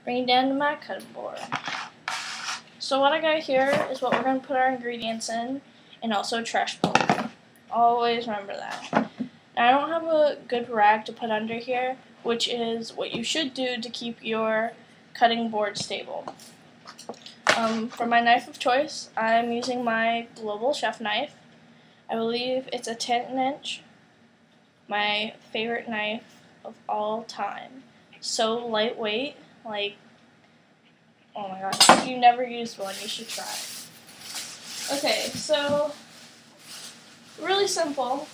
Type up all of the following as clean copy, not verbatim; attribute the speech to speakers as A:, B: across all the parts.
A: Bring it down to my cutting board. So what I got here is what we're going to put our ingredients in, and also trash pull. Always remember that. Now, I don't have a good rag to put under here, which is what you should do to keep your cutting board stable. For my knife of choice, I'm using my Global Chef knife. I believe it's a 10-inch. My favorite knife of all time. So lightweight, like, oh my gosh, if you've never used one, you should try it. Okay, so, really simple,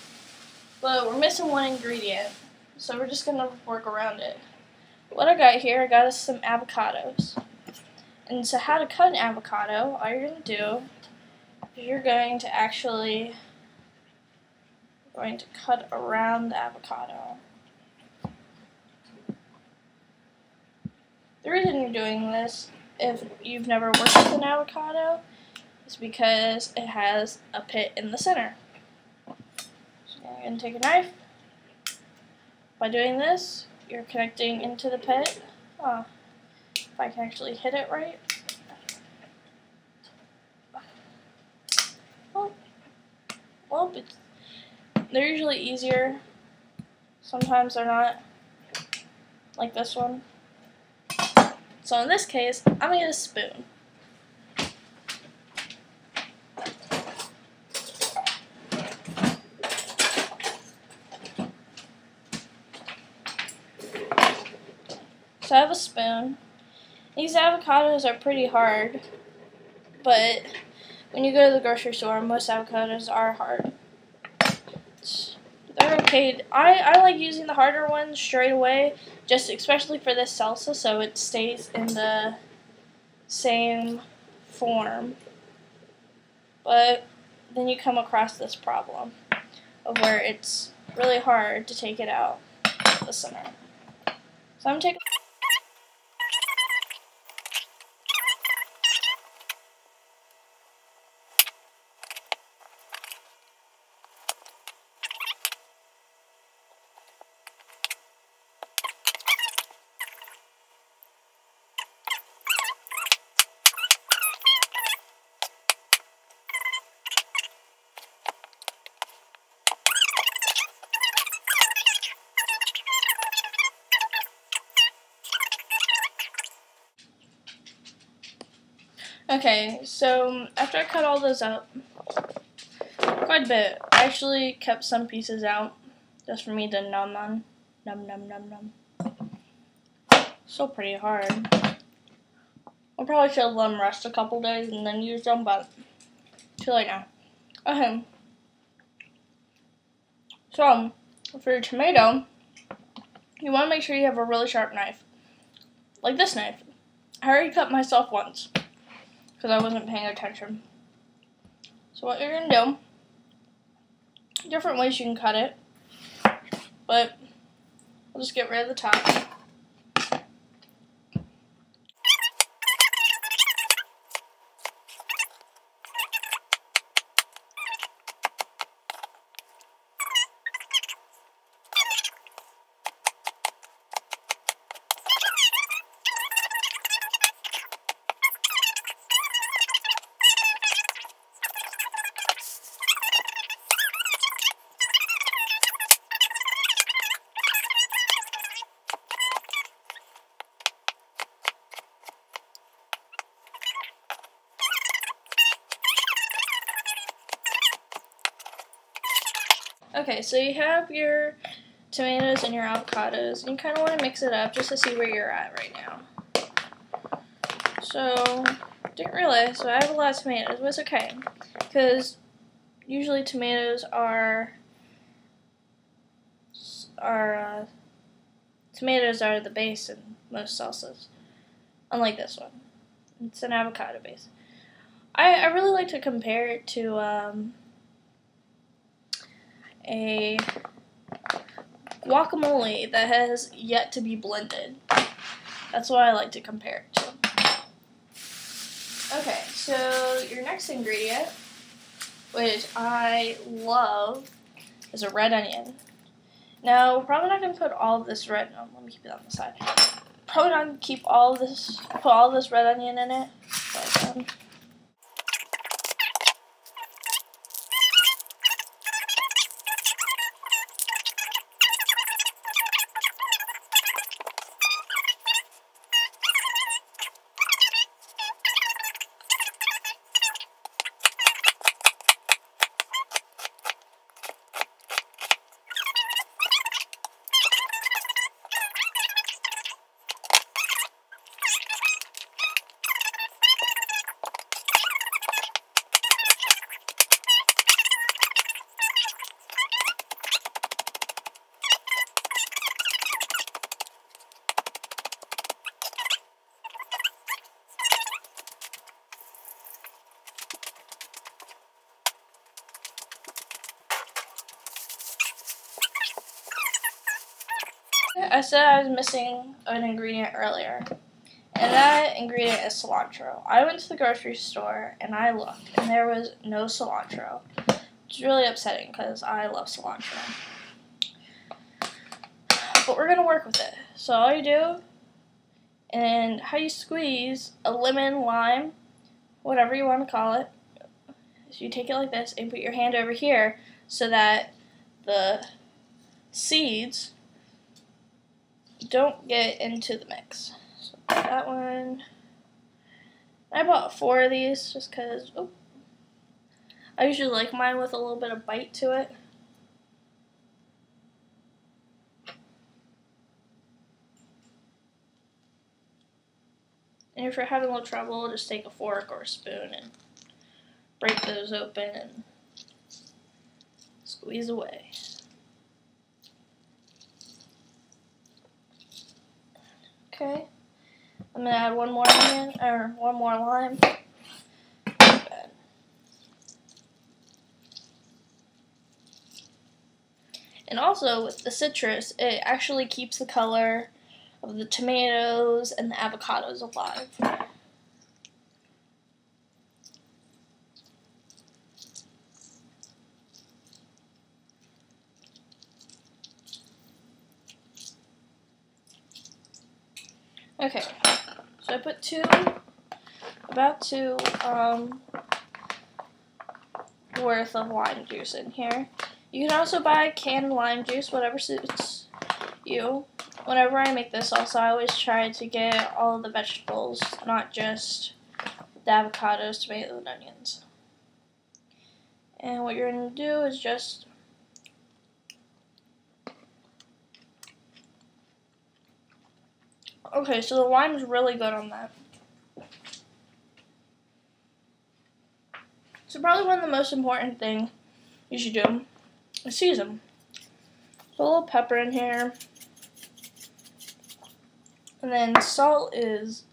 A: but we're missing one ingredient, so we're just going to work around it. What I got here, I got us some avocados. And so how to cut an avocado, all you're going to do is you're going to actually cut around the avocado. The reason you're doing this, if you've never worked with an avocado, is because it has a pit in the center. So you're going to take a knife. By doing this, you're connecting into the pit. If I can actually hit it right. Well, they're usually easier. Sometimes they're not, like this one. So in this case, I'm going to get a spoon. So I have a spoon. These avocados are pretty hard, but when you go to the grocery store, most avocados are hard. They're okay. I like using the harder ones straight away, just especially for this salsa, so it stays in the same form. But then you come across this problem of where it's really hard to take it out of the center. So I'm taking. Okay, so after I cut all those up, quite a bit, I actually kept some pieces out just for me to num on. Num num num num. Still pretty hard. I probably should have let them rest a couple days and then use them, but too late now. Okay. So, for your tomato, you want to make sure you have a really sharp knife. Like this knife. I already cut myself once because I wasn't paying attention. So what you're going to do, different ways you can cut it, but I'll just get rid of the top. Okay, so you have your tomatoes and your avocados, and you kind of want to mix it up just to see where you're at right now. So, didn't realize, so I have a lot of tomatoes, but it's okay, because usually tomatoes are the base in most salsas, unlike this one. It's an avocado base. I really like to compare it to a guacamole that has yet to be blended. That's what I like to compare it to. Okay, so your next ingredient, which I love, is a red onion. Now, we're probably not going to put all of this red, no, let me keep it on the side. probably not keep all of this, put all this red onion in it. But, I said I was missing an ingredient earlier, and that ingredient is cilantro. I went to the grocery store and I looked, and there was no cilantro. It's really upsetting because I love cilantro. But we're going to work with it. So all you do, and how you squeeze a lemon, lime, whatever you want to call it, is you take it like this and put your hand over here so that the seeds don't get into the mix. So that one, I bought 4 of these just because I usually like mine with a little bit of bite to it. And if you're having a little trouble, just take a fork or a spoon and break those open and squeeze away. Okay, I'm gonna add one more onion, or one more lime. Good. And also with the citrus, it actually keeps the color of the tomatoes and the avocados alive. Okay, so I put about two worth of lime juice in here. You can also buy canned lime juice, whatever suits you. Whenever I make this salsa, I always try to get all of the vegetables, not just the avocados, tomatoes, and onions. And what you're going to do is just okay, so the lime's really good on that. So probably one of the most important things you should do is season. So a little pepper in here. And then salt is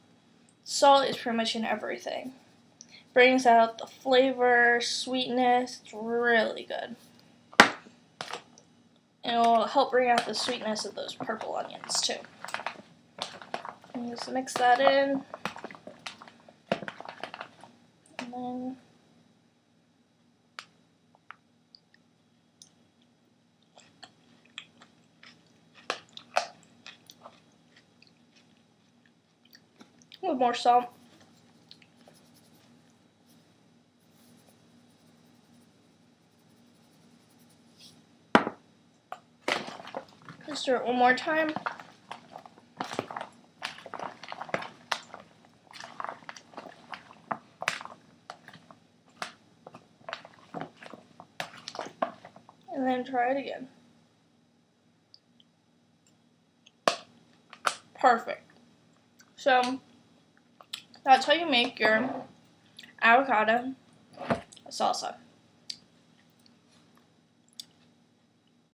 A: pretty much in everything. Brings out the flavor, sweetness, it's really good. And it will help bring out the sweetness of those purple onions too. And just mix that in. And then a little more salt. Let's stir it one more time. And then try it again. Perfect. So that's how you make your avocado salsa.